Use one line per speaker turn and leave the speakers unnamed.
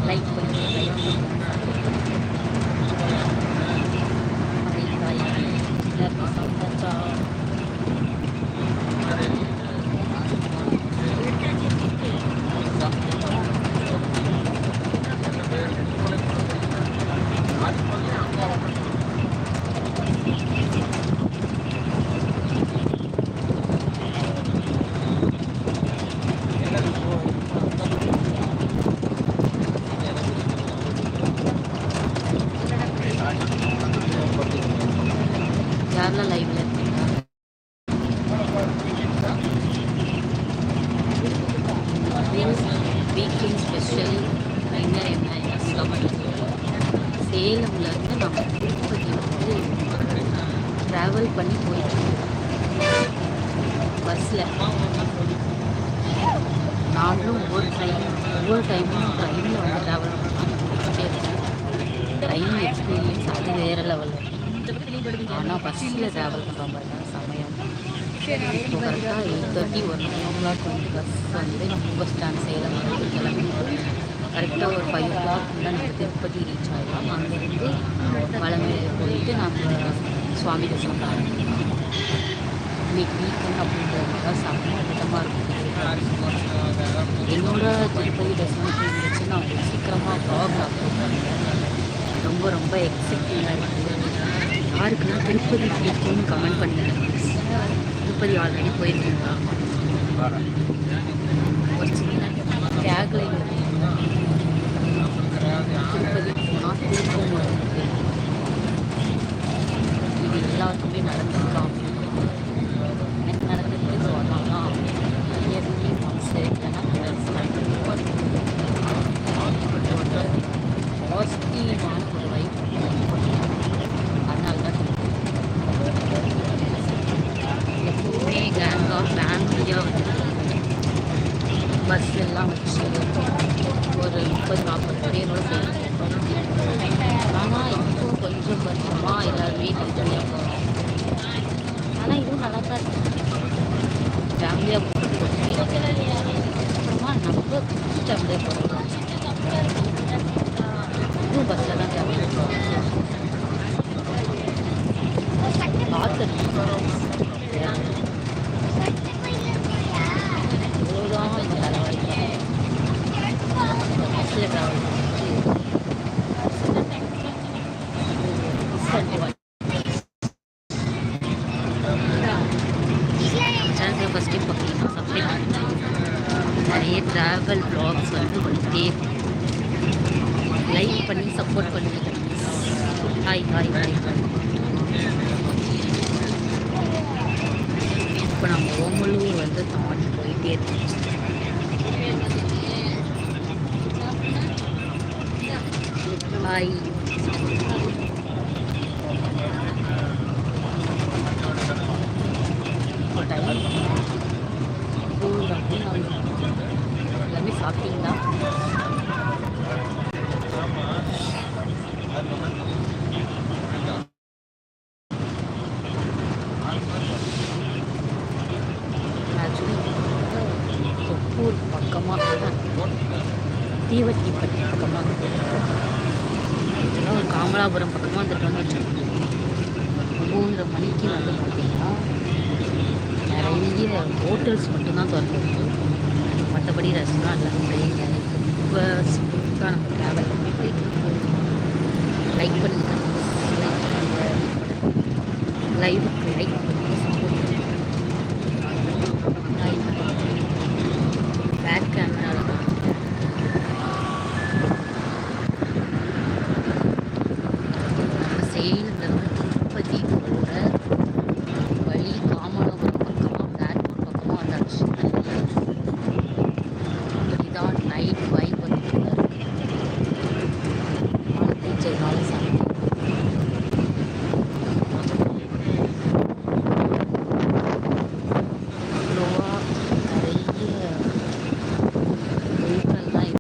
Like பண்ணி எல்லாருக்கும் சாப்பிட்டாச்சா? யாரெல்லாம் லைவ்ல இருக்கீங்க? வீக்கெண்ட் ஸ்பெஷல் என்ன சேலம்லேருந்து நம்ம திருப்பதி வந்து ட்ராவல் பண்ணி போயிருக்கோம் பஸ்ஸில். நாங்களும் ஒவ்வொரு டைமும் ட்ரெயினில் வந்து ட்ராவல் பண்ணலாம் முடிச்சுட்டே இருக்கோம். ட்ரெயின் எக்ஸ்பீரியன்ஸ் அது வேறு லெவலில். ஆனால் பஸ்ஸில் ட்ராவல் பண்ணுறோம் பாருங்க சமயம். இப்போ கரெக்டாக 8:30 ஒரு 9 o'clock வந்து பஸ் வந்து நம்ம பஸ் ஸ்டாண்ட் சேலம் வந்து கிளம்பி கரெக்டாக ஒரு 5 o'clock நம்ம திருப்பதி ரீச் ஆகிடலாம். அங்கேருந்து மலைமேலே போயிட்டு நம்ம சுவாமி தரிசனம் பண்ணலாம். இன்னைக்கு வீக்கெண்ட் அப்படின்றதுனால செம்ம கூட்டமாக இருக்கும். என்னோட திருப்பதி டெஸ்டினேஷன் இருந்துச்சு நான் உங்களுக்கு சீக்கிரமாக ப்ளாக் ரொம்ப ரொம்ப எக்ஸைட்டிங்காக இருக்குது. யாருக்குன்னா திருப்பதி பிடிக்கும்னு கமெண்ட் பண்ணுங்க. திருப்பதி ஆல்ரெடி போயிருக்கீங்களா? ஒரு சின்ன டேக்லைன் திருப்பதி போனால் திருப்பம் வருது. இது எல்லாருக்குமே நடந்திருக்கான். எனக்கு நடந்துட்டு சொன்னாலும் இயர்லி ஒன்ஸ் இல்லைன்னா பாசிட்டிவான ஒரு லைஃப். அதனால தான் எப்பவுமே கேங்காக ஃபேமிலியாக வந்து பஸ் எல்லாம் வச்சு ஒரு 30-40 பேரோட போயிருக்கோம். ஆனால் இப்போ கொஞ்சம் கொஞ்சமாக எல்லாருமே தனியாக போகிறோம். ஆனால் இதுவும் நல்லா தான் இருக்குது. ஃபேமிலியாக போகிறோம். அப்புறமா நம்ம ஃபேமிலியாக போகிறோம். இதுவும் பஸ்ஸில் தான் ஃபேமிலியாக போகிறோம். பார்த்து எவ்வளோதான் தலைவாய்க்கு பஸ்ஸில் ட்ராவல் சேனல் ஃபஸ்ட் டைம் பார்த்தீங்கன்னா சப்ஸ்கிரைப் பண்ணுங்க. நிறைய ட்ராவல் வ்ளாக்ஸ் வந்து வந்துட்டே லைக் பண்ணி சப்போர்ட் பண்ணுங்க. Hi hi hi hi. இப்போ நம்ம ஓமலூர் வந்து தாண்டி போயிட்டே இருக்கோம். ஹாய். எல்லாமே சாப்பிட்டீங்களா? தொப்பூர் பக்கமாக தீவட்டிப்பட்டி பக்கமாக இதெல்லாம் ஒரு காமலாபுரம் பக்கமாக வந்துட்டோம்னு வச்சுருக்கோம். 9:30 மணிக்கு வந்து பார்த்தீங்கன்னா நிறைய ஹோட்டல்ஸ் மட்டும்தான் திறந்துருக்கு. மற்றபடி ரெஸ்டாரண்ட் இல்லை. இப்போ ஸ்மூத்தாக நம்ம ட்ராவல் பண்ணி போயிட்டு லைக் பண்ணுங்கள். லைவ்